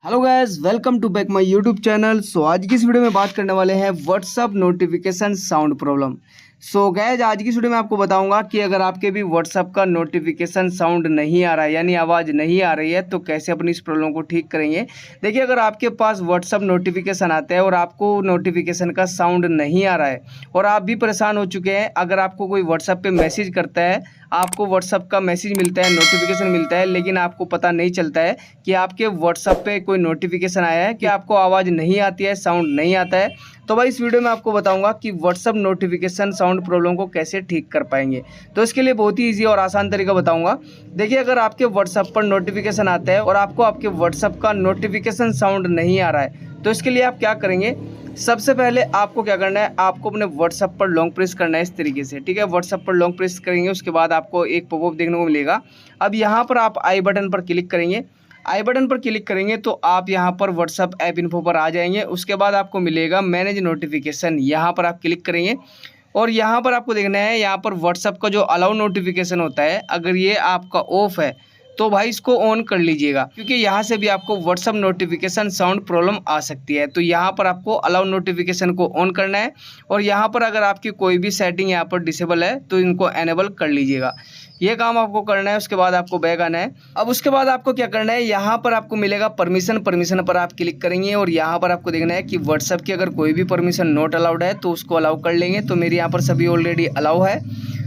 Hello guys, welcome to back my YouTube channel. आज की इस वीडियो में बात करने वाले हैं WhatsApp notification sound problem. Guys, आज की इस वीडियो में आपको बताऊंगा कि अगर आपके भी व्हाट्सअप का नोटिफिकेशन साउंड नहीं आ रहा है, यानी आवाज़ नहीं आ रही है, तो कैसे अपनी इस प्रॉब्लम को ठीक करेंगे। देखिए, अगर आपके पास व्हाट्सअप नोटिफिकेशन आता है और आपको नोटिफिकेशन का साउंड नहीं आ रहा है और आप भी परेशान हो चुके हैं, अगर आपको कोई व्हाट्सअप पे मैसेज करता है, आपको व्हाट्सअप का मैसेज मिलता है, नोटिफिकेशन मिलता है, लेकिन आपको पता नहीं चलता है कि आपके व्हाट्सअप पे कोई नोटिफिकेशन आया है, कि आपको आवाज़ नहीं आती है, साउंड नहीं आता है, तो भाई इस वीडियो में आपको बताऊंगा कि व्हाट्सअप नोटिफिकेशन साउंड प्रॉब्लम को कैसे ठीक कर पाएंगे। तो इसके लिए बहुत ही ईजी और आसान तरीका बताऊंगा। देखिए, अगर आपके व्हाट्सअप पर नोटिफिकेशन आता है और आपको आपके व्हाट्सअप का नोटिफिकेशन साउंड नहीं आ रहा है, तो इसके लिए आप क्या करेंगे। सबसे पहले आपको क्या करना है, आपको अपने व्हाट्सअप पर लॉन्ग प्रेस करना है इस तरीके से। ठीक है, व्हाट्सअप पर लॉन्ग प्रेस करेंगे, उसके बाद आपको एक पॉपअप देखने को मिलेगा। अब यहाँ पर आप आई बटन पर क्लिक करेंगे। आई बटन पर क्लिक करेंगे तो आप यहाँ पर व्हाट्सअप ऐप इन्फो पर आ जाएंगे। उसके बाद आपको मिलेगा मैनेज नोटिफिकेशन, यहाँ पर आप क्लिक करेंगे और यहाँ पर आपको देखना है, यहाँ पर व्हाट्सअप का जो अलाउ नोटिफिकेशन होता है, अगर ये आपका ऑफ है तो भाई इसको ऑन कर लीजिएगा, क्योंकि यहाँ से भी आपको व्हाट्सअप नोटिफिकेशन साउंड प्रॉब्लम आ सकती है। तो यहाँ पर आपको अलाउ नोटिफिकेशन को ऑन करना है और यहाँ पर अगर आपकी कोई भी सेटिंग यहाँ पर डिसेबल है तो इनको एनेबल कर लीजिएगा। ये काम आपको करना है। उसके बाद आपको बैक आना है। अब उसके बाद आपको क्या करना है, यहाँ पर आपको मिलेगा परमिशन पर आप क्लिक करेंगे और यहाँ पर आपको देखना है कि व्हाट्सअप की अगर कोई भी परमिशन नॉट अलाउड है तो उसको अलाउ कर लेंगे। तो मेरे यहाँ पर सभी ऑलरेडी अलाउ है।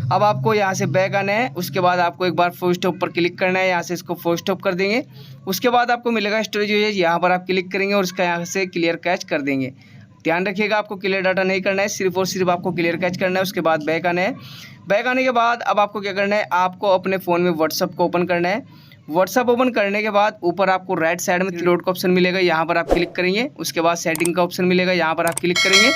अब आपको यहाँ से बैक आना है। उसके बाद आपको एक बार फोर स्टॉप पर क्लिक करना है, यहाँ से इसको फोर स्टॉप कर देंगे। उसके बाद आपको मिलेगा स्टोरेज यूजेज, यहाँ पर आप क्लिक करेंगे और इसका यहाँ से क्लियर कैच कर देंगे। ध्यान रखिएगा, आपको क्लियर डाटा नहीं करना है, सिर्फ और सिर्फ आपको क्लियर कैच करना है। उसके बाद बैक आना है। बैक आने के बाद अब आपको क्या करना है, आपको अपने फ़ोन में व्हाट्सअप को ओपन करना है। व्हाट्सअप ओपन करने के बाद ऊपर आपको राइट साइड में थ्री डॉट का ऑप्शन मिलेगा, यहाँ पर आप क्लिक करेंगे। उसके बाद सेटिंग का ऑप्शन मिलेगा, यहाँ पर आप क्लिक करेंगे।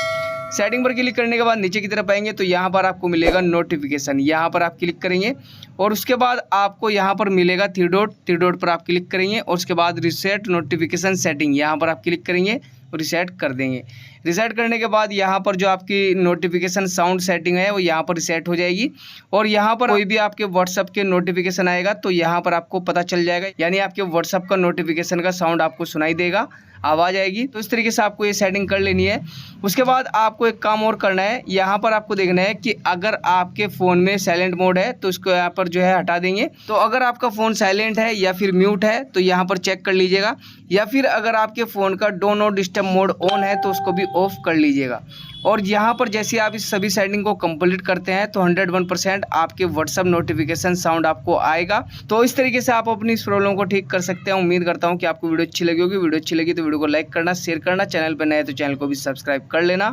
सेटिंग पर क्लिक करने के बाद नीचे की तरफ आएंगे तो यहाँ पर आपको मिलेगा नोटिफिकेशन, यहाँ पर आप क्लिक करेंगे और उसके बाद आपको यहाँ पर मिलेगा थ्री डॉट पर आप क्लिक करेंगे और उसके बाद रिसेट नोटिफिकेशन सेटिंग, यहाँ पर आप क्लिक करेंगे और रिसेट कर देंगे। रिसेट करने के बाद यहाँ पर जो आपकी नोटिफिकेशन साउंड सेटिंग है वो यहाँ पर रिसेट हो जाएगी और यहाँ पर कोई भी आपके व्हाट्सअप के नोटिफिकेशन आएगा तो यहाँ पर आपको पता चल जाएगा, यानी आपके व्हाट्सअप का नोटिफिकेशन का साउंड आपको सुनाई देगा, आवाज़ आएगी। तो इस तरीके से आपको ये सेटिंग कर लेनी है। उसके बाद आपको एक काम और करना है, यहाँ पर आपको देखना है कि अगर आपके फ़ोन में साइलेंट मोड है तो इसको यहाँ पर जो है हटा देंगे। तो अगर आपका फ़ोन साइलेंट है या फिर म्यूट है तो यहाँ पर चेक कर लीजिएगा, या फिर अगर आपके फ़ोन का do not disturb mode on है तो उसको भी ऑफ कर लीजिएगा। और यहाँ पर जैसे आप इस सभी सेटिंग को कंप्लीट करते हैं तो 101% आपके व्हाट्सअप नोटिफिकेशन साउंड आपको आएगा। तो इस तरीके से आप अपनी इस प्रॉब्लम को ठीक कर सकते हैं। उम्मीद करता हूँ कि आपको वीडियो अच्छी लगी होगी। वीडियो अच्छी लगी तो वीडियो को लाइक करना, शेयर करना, चैनल पर नए तो चैनल को भी सब्सक्राइब कर लेना।